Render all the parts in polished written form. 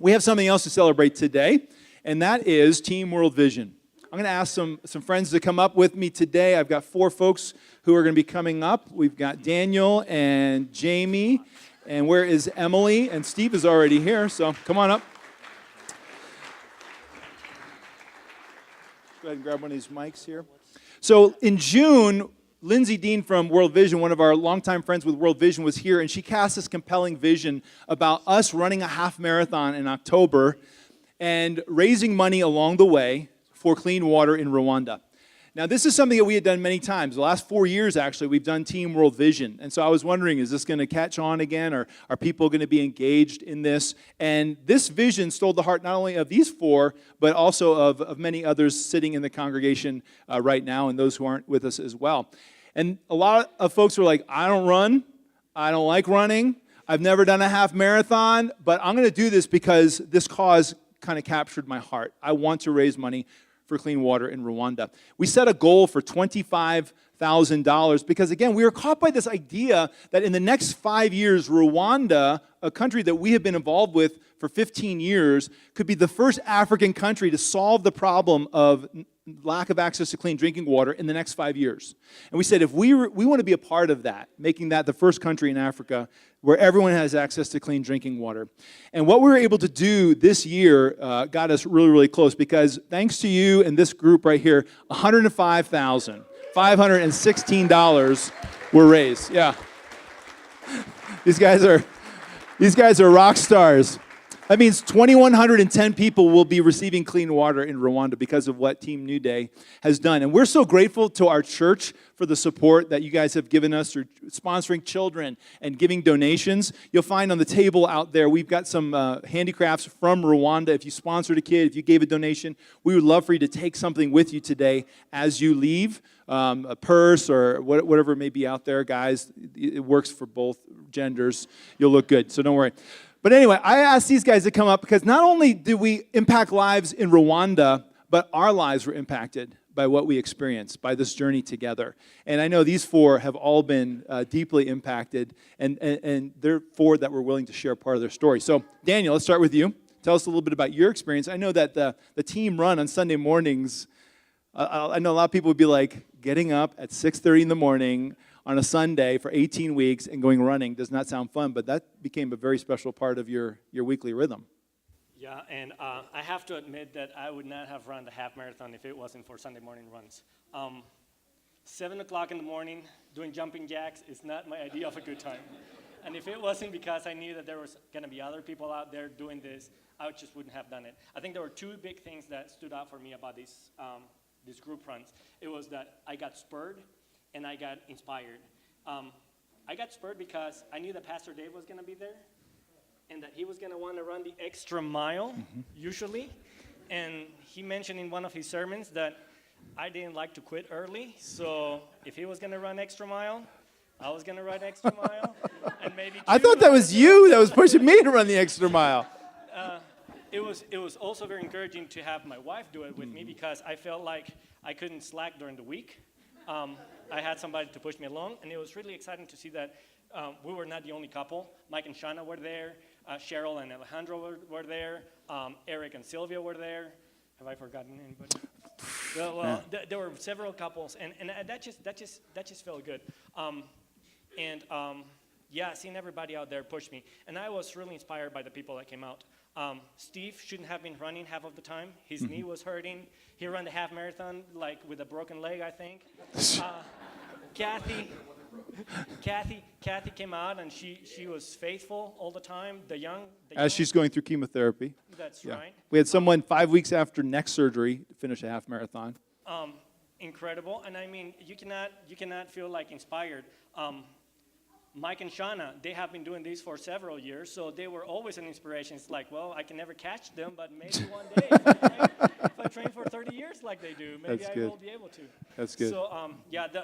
We have something else to celebrate today, and that is Team World Vision. I'm going to ask some friends to come up with me today. I've got 4 folks who are going to be coming up. We've got Daniel and Jamie, and where is Emily? And Steve is already here, so come on up. Go ahead and grab one of these mics here. So in June, Lindsay Dean from World Vision, one of our longtime friends with World Vision, was here, and she cast this compelling vision about us running a half marathon in October and raising money along the way for clean water in Rwanda. Now, this is something that we had done many times. The last 4 years, actually, we've done Team World Vision. And so I was wondering, is this going to catch on again, or are people going to be engaged in this? And this vision stole the heart not only of these 4, but also of many others sitting in the congregation right now, and those who aren't with us as well. And a lot of folks were like, I don't run, I don't like running, I've never done a half marathon, but I'm going to do this because this cause kind of captured my heart. I want to raise money for clean water in Rwanda. We set a goal for $25,000 because, again, we were caught by this idea that in the next 5 years, Rwanda, a country that we have been involved with for 15 years, could be the first African country to solve the problem of lack of access to clean drinking water in the next 5 years. And we said, if we want to be a part of that, making that the first country in Africa where everyone has access to clean drinking water. And what we were able to do this year got us really, really close, because thanks to you and this group right here, $105,516 were raised. Yeah. These guys are rock stars. That means 2,110 people will be receiving clean water in Rwanda because of what Team Newday has done. And we're so grateful to our church for the support that you guys have given us through sponsoring children and giving donations. You'll find on the table out there, we've got some handicrafts from Rwanda. If you sponsored a kid, if you gave a donation, we would love for you to take something with you today as you leave. A purse or whatever may be out there, guys. It works for both genders. You'll look good, so don't worry. But anyway, I asked these guys to come up because not only did we impact lives in Rwanda, but our lives were impacted by what we experienced, by this journey together. And I know these 4 have all been deeply impacted, and they're 4 that were willing to share part of their story. So, Daniel, let's start with you. Tell us a little bit about your experience. I know that the team run on Sunday mornings, I know a lot of people would be like, getting up at 6:30 in the morning on a Sunday for 18 weeks and going running does not sound fun, but that became a very special part of your weekly rhythm. Yeah, and I have to admit that I would not have run the half marathon if it wasn't for Sunday morning runs. 7 o'clock in the morning doing jumping jacks is not my idea of a good time. And if it wasn't because I knew that there was going to be other people out there doing this, I just wouldn't have done it. I think there were 2 big things that stood out for me about these group runs. It was that I got spurred and I got inspired. I got spurred because I knew that Pastor Dave was going to be there and that he was going to want to run the extra mile, usually. And he mentioned in one of his sermons that I didn't like to quit early, so if he was going to run extra mile, I was going to run extra mile. And maybe I thought that was you that was pushing me to run the extra mile. It was also very encouraging to have my wife do it with me because I felt like I couldn't slack during the week. I had somebody to push me along, and it was really exciting to see that we were not the only couple. Mike and Shauna were there, Cheryl and Alejandro were there, Eric and Sylvia were there. Have I forgotten anybody? There were several couples, and that just felt good. Seeing everybody out there push me, and I was really inspired by the people that came out. Steve shouldn't have been running half of the time. His knee was hurting. He ran the half marathon like with a broken leg, I think. Kathy came out, and she was faithful all the time. As she's going through chemotherapy. That's right. We had someone 5 weeks after neck surgery finish a half marathon. Incredible, and I mean, you cannot feel like inspired. Mike and Shauna, they have been doing this for several years, so they were always an inspiration. It's like, well, I can never catch them, but maybe one day, if I train for 30 years like they do, maybe I will be able to. That's good. So,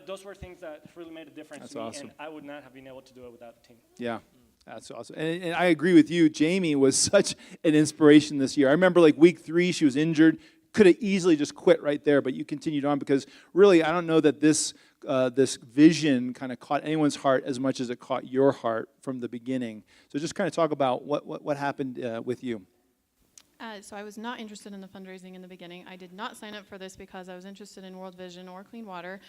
those were things that really made a difference to me, awesome. And I would not have been able to do it without the team. Yeah. That's awesome. And I agree with you. Jamie was such an inspiration this year. I remember like week 3, she was injured. Could have easily just quit right there, but you continued on because really, I don't know that this vision kind of caught anyone's heart as much as it caught your heart from the beginning. So just kind of talk about what happened with you. So I was not interested in the fundraising in the beginning. I did not sign up for this because I was interested in World Vision or clean water.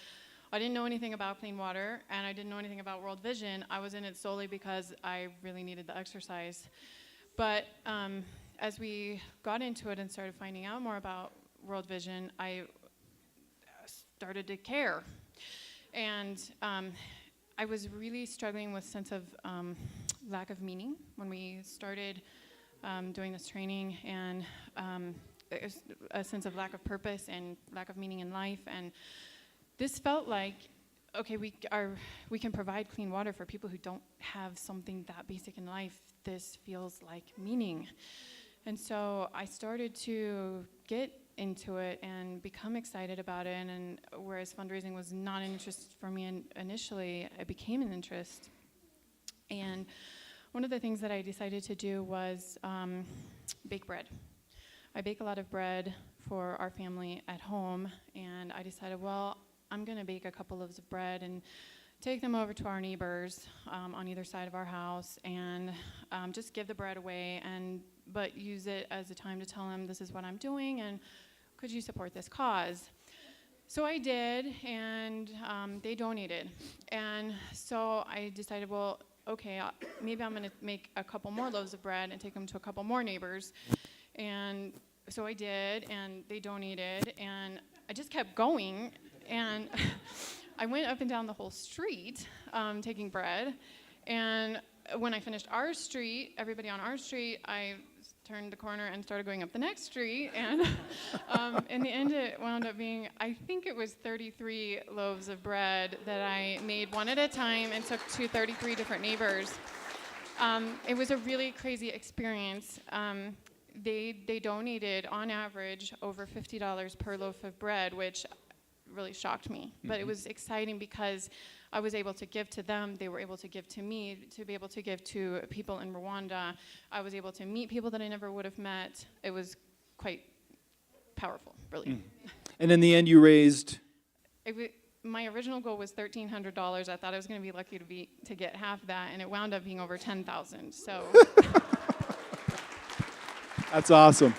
I didn't know anything about clean water, and I didn't know anything about World Vision. I was in it solely because I really needed the exercise. But as we got into it and started finding out more about World Vision, I started to care. And I was really struggling with sense of lack of meaning when we started doing this training, and there's a sense of lack of purpose and lack of meaning in life. And this felt like, okay, we can provide clean water for people who don't have something that basic in life. This feels like meaning. And so I started to get into it and become excited about it. And whereas fundraising was not an interest for me initially, it became an interest. And one of the things that I decided to do was bake bread. I bake a lot of bread for our family at home, and I decided, well, I'm going to bake a couple loaves of bread and take them over to our neighbors on either side of our house, and just give the bread away, but use it as a time to tell them this is what I'm doing, and could you support this cause? So I did, and they donated. And so I decided, well, okay, maybe I'm going to make a couple more loaves of bread and take them to a couple more neighbors. And so I did, and they donated, and I just kept going. And I went up and down the whole street taking bread. And when I finished our street, everybody on our street, I turned the corner and started going up the next street. And in the end, it wound up being, I think it was 33 loaves of bread that I made one at a time and took to 33 different neighbors. It was a really crazy experience. They donated, on average, over $50 per loaf of bread, which really shocked me. Mm-hmm. But it was exciting because I was able to give to them, they were able to give to me, to be able to give to people in Rwanda. I was able to meet people that I never would have met. It was quite powerful, really. Mm. And in the end, you raised? My original goal was $1,300. I thought I was going to be lucky to get half that, and it wound up being over $10,000. So that's awesome.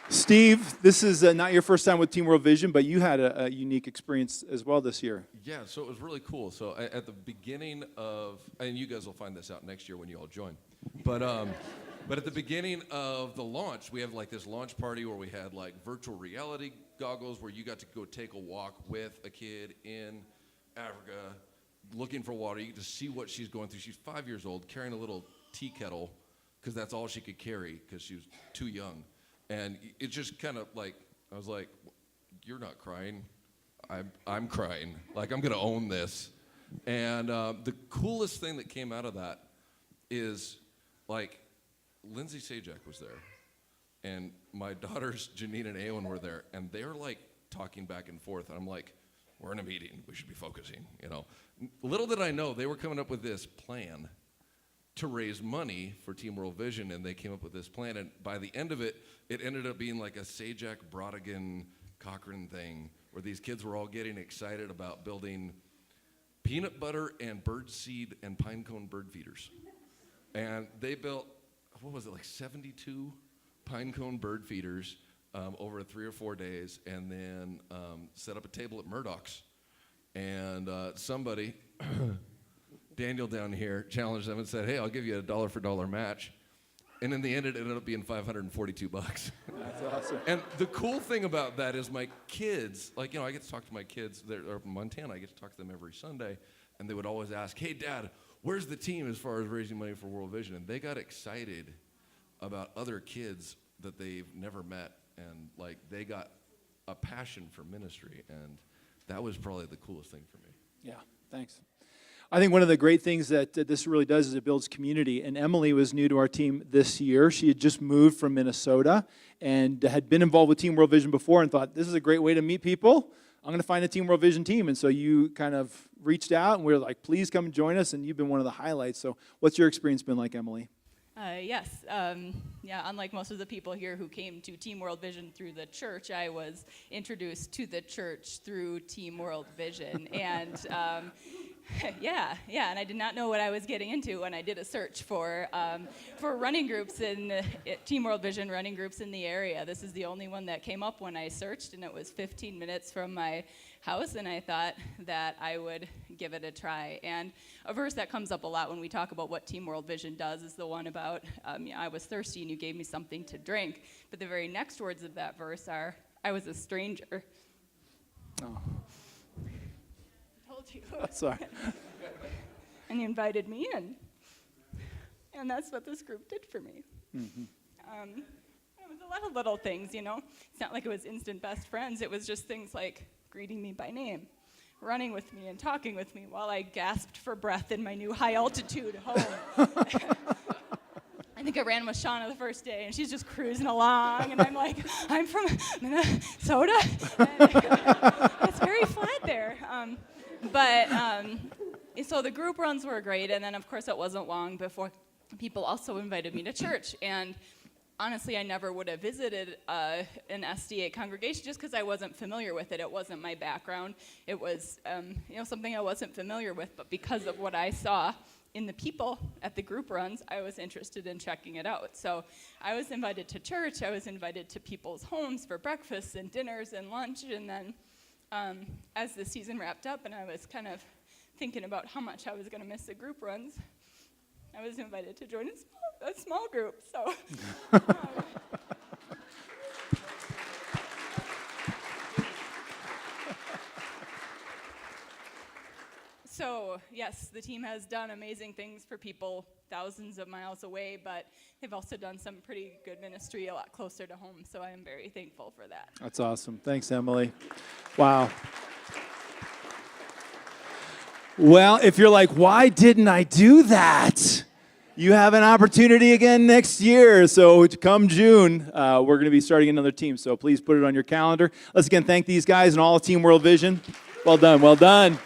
Steve, this is not your first time with Team World Vision, but you had a unique experience as well this year. Yeah, so it was really cool. So at the beginning of, and you guys will find this out next year when you all join, but at the beginning of the launch, we have like this launch party where we had like virtual reality goggles where you got to go take a walk with a kid in Africa looking for water. You get to see what she's going through. She's 5 years old, carrying a little tea kettle because that's all she could carry because she was too young. And it just kind of like, I was like, you're not crying, I'm crying. Like, I'm gonna own this. And the coolest thing that came out of that is, like, Lindsay Sajak was there. And my daughters, Janine and Awen, were there. And they're like talking back and forth. And I'm like, we're in a meeting, we should be focusing, you know. Little did I know, they were coming up with this plan to raise money for Team World Vision, and they came up with this plan, and by the end of it, it ended up being like a Sajak, Brodigan, Cochran thing, where these kids were all getting excited about building peanut butter and birdseed and pine cone bird feeders. And they built, what was it, like 72 pine cone bird feeders over 3 or 4 days, and then set up a table at Murdoch's. And somebody, Daniel down here, challenged them and said, hey, I'll give you a dollar for dollar match. And in the end, it ended up being $542. That's awesome. And the cool thing about that is my kids, like, you know, I get to talk to my kids, they're up in Montana, I get to talk to them every Sunday, and they would always ask, hey, Dad, where's the team as far as raising money for World Vision? And they got excited about other kids that they've never met, and, like, they got a passion for ministry, and that was probably the coolest thing for me. Yeah, thanks. I think one of the great things that this really does is it builds community. And Emily was new to our team this year. She had just moved from Minnesota and had been involved with Team World Vision before and thought, this is a great way to meet people. I'm going to find a Team World Vision team. And so you kind of reached out, and we were like, please come and join us. And you've been one of the highlights. So what's your experience been like, Emily? Yes. Unlike most of the people here who came to Team World Vision through the church, I was introduced to the church through Team World Vision. And Yeah, and I did not know what I was getting into when I did a search for running groups in Team World Vision running groups in the area. This is the only one that came up when I searched, and it was 15 minutes from my house, and I thought that I would give it a try. And a verse that comes up a lot when we talk about what Team World Vision does is the one about, I was thirsty and you gave me something to drink. But the very next words of that verse are, I was a stranger. Oh. Told you. Sorry. And he invited me in. And that's what this group did for me. Mm-hmm. It was a lot of little things, you know. It's not like it was instant best friends. It was just things like greeting me by name, running with me and talking with me while I gasped for breath in my new high altitude home. I think I ran with Shauna the first day, and she's just cruising along, and I'm like, I'm from Minnesota. It's very flat there. So the group runs were great, and then of course it wasn't long before people also invited me to church. And honestly, I never would have visited an SDA congregation just because I wasn't familiar with it. It wasn't my background. It was something I wasn't familiar with, but because of what I saw in the people at the group runs, I was interested in checking it out. So I was invited to church. I was invited to people's homes for breakfasts and dinners and lunch. And then as the season wrapped up and I was kind of thinking about how much I was going to miss the group runs, I was invited to join a small group. So. So, yes, the team has done amazing things for people thousands of miles away, but they've also done some pretty good ministry a lot closer to home, so I am very thankful for that. That's awesome. Thanks, Emily. Wow. Well, if you're like, why didn't I do that? You have an opportunity again next year. So come June, we're going to be starting another team. So please put it on your calendar. Let's again thank these guys and all of Team World Vision. Well done. Well done.